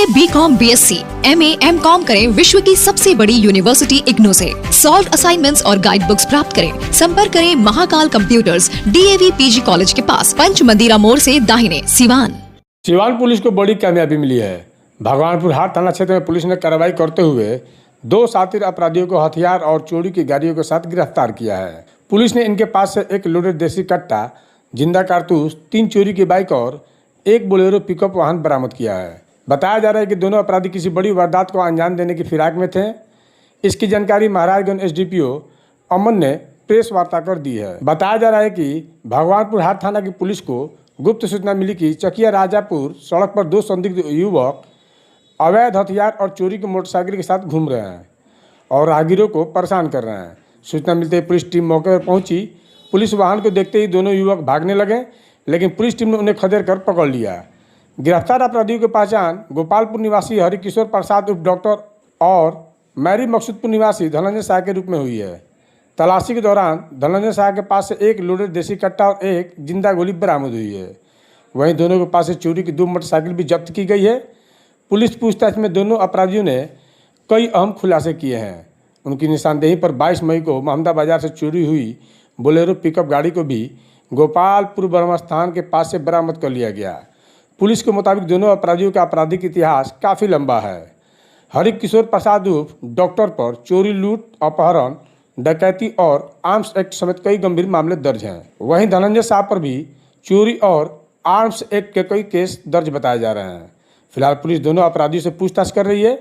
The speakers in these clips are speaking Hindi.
BA, BCom, BSc, MA, MCom करें विश्व की सबसे बड़ी यूनिवर्सिटी इग्नू से। सॉल्व असाइनमेंट्स और गाइड बुक्स प्राप्त करें। संपर्क करें Mahakal computers, DAV PG college के पास, पंच मंदिरा मोड़ से दाहिने, सिवान। सिवान पुलिस को बड़ी कामयाबी मिली है। भगवानपुर हाट थाना क्षेत्र में पुलिस ने कार्रवाई करते हुए 2 शातिर अपराधियों को हथियार और चोरी की गाड़ियों के साथ गिरफ्तार किया है। पुलिस ने इनके पास से एक लोडेड देसी कट्टा, जिंदा कारतूस, 3 चोरी की बाइक और एक बोलेरो पिकअप वाहन बरामद किया है। बताया जा रहा है कि दोनों अपराधी किसी बड़ी वारदात को अंजाम देने की फिराक में थे। इसकी जानकारी महाराजगंज SDPO अमन ने प्रेस वार्ता कर दी है। बताया जा रहा है कि भगवानपुर हाट थाना की पुलिस को गुप्त सूचना मिली कि चकिया राजापुर सड़क पर 2 संदिग्ध युवक अवैध हथियार और चोरी की मोटरसाइकिल के साथ घूम रहे हैं और राहगीरों को परेशान कर रहे हैं। सूचना मिलते ही पुलिस टीम मौके पर पहुंची। पुलिस वाहन को देखते ही दोनों युवक भागने लगे, लेकिन पुलिस टीम ने उन्हें खदेड़ कर पकड़ लिया। गिरफ्तार अपराधियों की पहचान गोपालपुर निवासी हरिकिशोर प्रसाद उर्फ डॉक्टर और मैरी मकसूदपुर निवासी धनंजय शाह के रूप में हुई है। तलाशी के दौरान धनंजय शाह के पास से एक लोडेड देसी कट्टा और एक जिंदा गोली बरामद हुई है। वहीं दोनों के पास से चोरी की 2 मोटरसाइकिल भी जब्त की गई है। पुलिस पूछताछ में दोनों अपराधियों ने कई अहम खुलासे किए हैं। उनकी निशानदेही पर 22 मई को महमदा बाजार से चोरी हुई बोलेरो पिकअप गाड़ी को भी गोपालपुर ब्रह्म स्थान के पास से बरामद कर लिया गया। पुलिस के मुताबिक दोनों अपराधियों का आपराधिक इतिहास काफ़ी लंबा है। हरिकिशोर प्रसाद उर्फ डॉक्टर पर चोरी, लूट, अपहरण, डकैती और आर्म्स एक्ट समेत कई गंभीर मामले दर्ज हैं। वहीं धनंजय शाह पर भी चोरी और आर्म्स एक्ट के कई केस दर्ज बताए जा रहे हैं। फिलहाल पुलिस दोनों अपराधियों से पूछताछ कर रही है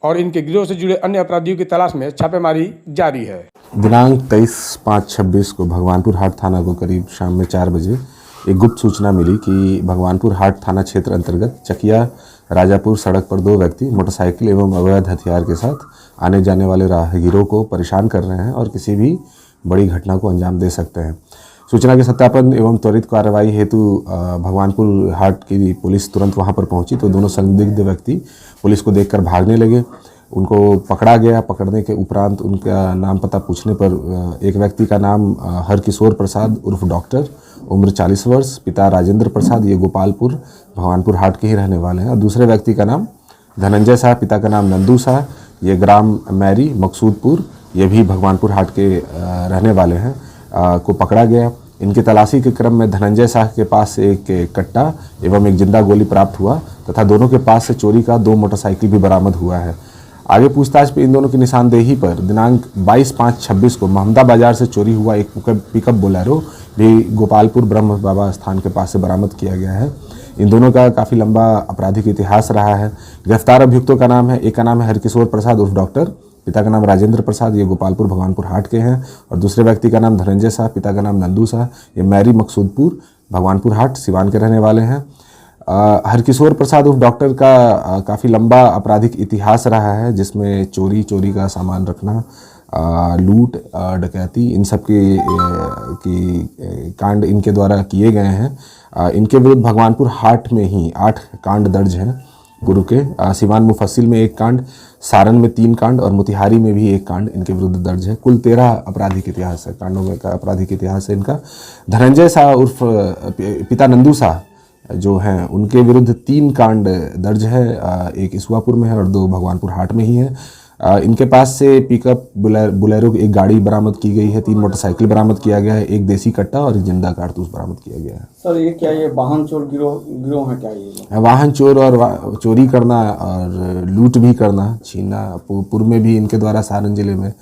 और इनके गिरोह से जुड़े अन्य अपराधियों की तलाश में छापेमारी जारी है। दिनांक 23/5/26 को भगवानपुर हाट थाना को करीब शाम में 4 बजे एक गुप्त सूचना मिली कि भगवानपुर हाट थाना क्षेत्र अंतर्गत चकिया राजापुर सड़क पर 2 व्यक्ति मोटरसाइकिल एवं अवैध हथियार के साथ आने जाने वाले राहगीरों को परेशान कर रहे हैं और किसी भी बड़ी घटना को अंजाम दे सकते हैं। सूचना के सत्यापन एवं त्वरित कार्रवाई हेतु भगवानपुर हाट की पुलिस तुरंत वहां पर पहुंची तो दोनों संदिग्ध व्यक्ति पुलिस को देखकर भागने लगे। उनको पकड़ा गया। पकड़ने के उपरांत उनका नाम पता पूछने पर एक व्यक्ति का नाम हरकिशोर प्रसाद उर्फ डॉक्टर, उम्र 40 वर्ष, पिता राजेंद्र प्रसाद, ये गोपालपुर भगवानपुर हाट के ही रहने वाले हैं। और दूसरे व्यक्ति का नाम धनंजय शाह, पिता का नाम नंदू शाह, ये ग्राम मैरी मकसूदपुर, ये भी भगवानपुर हाट के रहने वाले हैं, को पकड़ा गया। इनकी तलाशी के क्रम में धनंजय शाह के पास से एक कट्टा एवं एक जिंदा गोली प्राप्त हुआ तथा दोनों के पास से चोरी का 2 मोटरसाइकिल भी बरामद हुआ है। आगे पूछताछ में इन दोनों की निशानदेही पर दिनांक 22/5/26 को महमदा बाजार से चोरी हुआ एक पिकअप बोलेरो भी गोपालपुर ब्रह्म बाबा स्थान के पास से बरामद किया गया है। इन दोनों का काफ़ी लंबा आपराधिक इतिहास रहा है। गिरफ्तार अभियुक्तों का नाम है, एक का नाम है हरकिशोर प्रसाद उर्फ डॉक्टर, पिता का नाम राजेंद्र प्रसाद, ये गोपालपुर भगवानपुर हाट के हैं, और दूसरे व्यक्ति का नाम धनंजय शाह, पिता का नाम नंदू शाह, ये मैरी मकसूदपुर भगवानपुर हाट सिवान के रहने वाले हैं। हरकिशोर प्रसाद उर्फ डॉक्टर का काफ़ी लंबा आपराधिक इतिहास रहा है, जिसमें चोरी का सामान रखना, लूट, डकैती, इन सब की कांड इनके द्वारा किए गए हैं। इनके विरुद्ध भगवानपुर हाट में ही 8 कांड दर्ज हैं गुरु के। सिवान मुफस्सिल में 1 कांड, सारण में 3 कांड और मोतिहारी में भी 1 कांड इनके विरुद्ध दर्ज है। कुल 13 आपराधिक इतिहास है, कांडों में का आपराधिक इतिहास है इनका। धनंजय शाह उर्फ पिता नंदू शाह जो हैं, उनके विरुद्ध 3 कांड दर्ज है, एक इसुआपुर में है और 2 भगवानपुर हाट में ही है। इनके पास से पिकअप बोलेरो एक गाड़ी बरामद की गई है, 3 मोटरसाइकिल बरामद किया गया है, एक देसी कट्टा और एक जिंदा कारतूस बरामद किया गया है। सर ये क्या, ये वाहन चोर गिरोह है क्या ये? वाहन चोर और चोरी करना और लूट भी करना, छीनना। पूर्व में भी इनके द्वारा सारण जिले में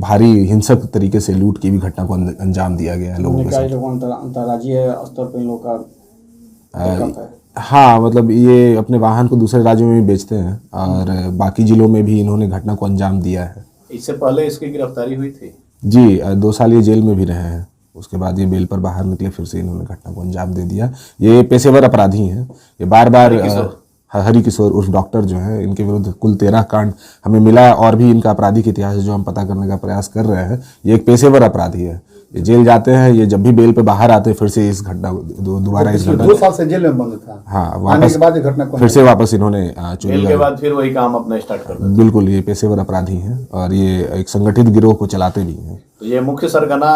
भारी हिंसक तरीके से लूट की भी घटना को अंजाम दिया गया है लोगों के साथ। अंतर्राज्यीय स्तर पर इन लोगों का हाँ, मतलब ये अपने वाहन को दूसरे राज्यों में भी बेचते हैं और बाकी जिलों में भी इन्होंने घटना को अंजाम दिया है। इससे पहले इसकी गिरफ्तारी हुई थी जी, 2 साल ये जेल में भी रहे हैं। उसके बाद ये बेल पर बाहर निकले, फिर से इन्होंने घटना को अंजाम दे दिया। ये पेशेवर अपराधी हैं। ये बार हरिकिशोर उर्फ डॉक्टर जो है, इनके विरुद्ध कुल 13 कांड हमें मिला और भी इनका आपराधिक इतिहास जो हम पता करने का प्रयास कर रहे हैं। ये एक पेशेवर अपराधी है। ये जेल जाते हैं, ये जब भी बेल पे बाहर आते हैं फिर से इस घटना दोबारा इस घटना 2 साल से जेल में बंद था। हाँ, आने के बाद घटना फिर से वापस इन्होंने जेल के बाद फिर वही काम अपना स्टार्ट कर दिया। बिल्कुल, ये पेशेवर अपराधी हैं और ये एक संगठित गिरोह को चलाते भी हैं। तो ये मुख्य सरगना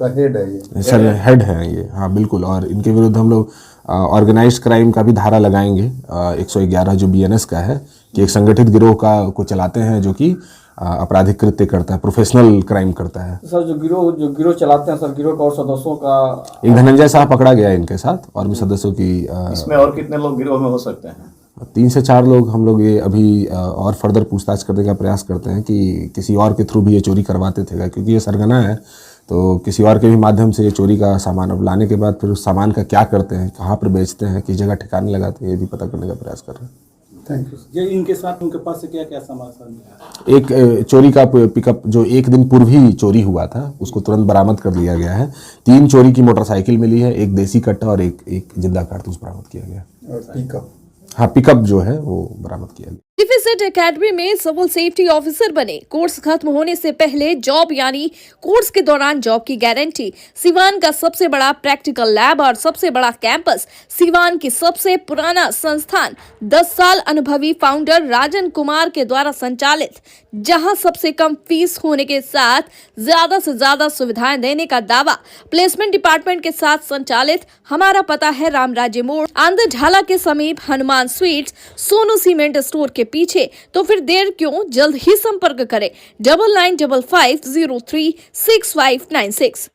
का हेड है ये। सर हेड है ये, हाँ बिल्कुल। और इनके विरुद्ध हम लोग ऑर्गेनाइज क्राइम का भी धारा लगाएंगे 111 जो बीएनएस का है, कि एक संगठित गिरोह को चलाते हैं जो कि आपराधिक कृत्य करता है, प्रोफेशनल क्राइम करता है। सर जो गिरोह चलाते हैं सर, गिरोह का और सदस्यों का एक धनंजय साहब पकड़ा गया है इनके साथ, और भी सदस्यों की इसमें और कितने लोग गिरोह में हो सकते हैं? 3 से 4 लोग हम लोग ये अभी और फर्दर पूछताछ करने का प्रयास करते हैं कि किसी और के थ्रू भी ये चोरी करवाते थे, क्योंकि ये सरगना है तो किसी और के भी माध्यम से ये चोरी का सामान अब लाने के बाद फिर उस सामान का क्या करते हैं, कहाँ पर बेचते हैं, किस जगह ठिकाने लगाते हैं, ये भी पता करने का प्रयास कर रहे हैं। Thank you. ये इनके साथ उनके पास से क्या क्या सामान मिला? एक चोरी का पिकअप जो एक दिन पूर्व ही चोरी हुआ था, उसको तुरंत बरामद कर लिया गया है। 3 चोरी की मोटरसाइकिल मिली है, एक देसी कट्टा और एक जिंदा कारतूस बरामद किया गया। पिकअप, हाँ पिकअप जो है वो बरामद किया गया। डिफिसेट एकेडमी में सिविल सेफ्टी ऑफिसर बने, कोर्स खत्म होने से पहले जॉब यानी कोर्स के दौरान जॉब की गारंटी। सिवान का सबसे बड़ा प्रैक्टिकल लैब और सबसे बड़ा कैंपस, सिवान की सबसे पुराना संस्थान, 10 साल अनुभवी फाउंडर राजन कुमार के द्वारा संचालित, जहां सबसे कम फीस होने के साथ ज्यादा से ज्यादा सुविधाएं देने का दावा। प्लेसमेंट डिपार्टमेंट के साथ संचालित। हमारा पता है रामराज्य मोड़, आंध्र ढाला के समीप, Hanuman sweets, Sonu cement store के पीछे। तो फिर देर क्यों, जल्द ही संपर्क करें 9955036596।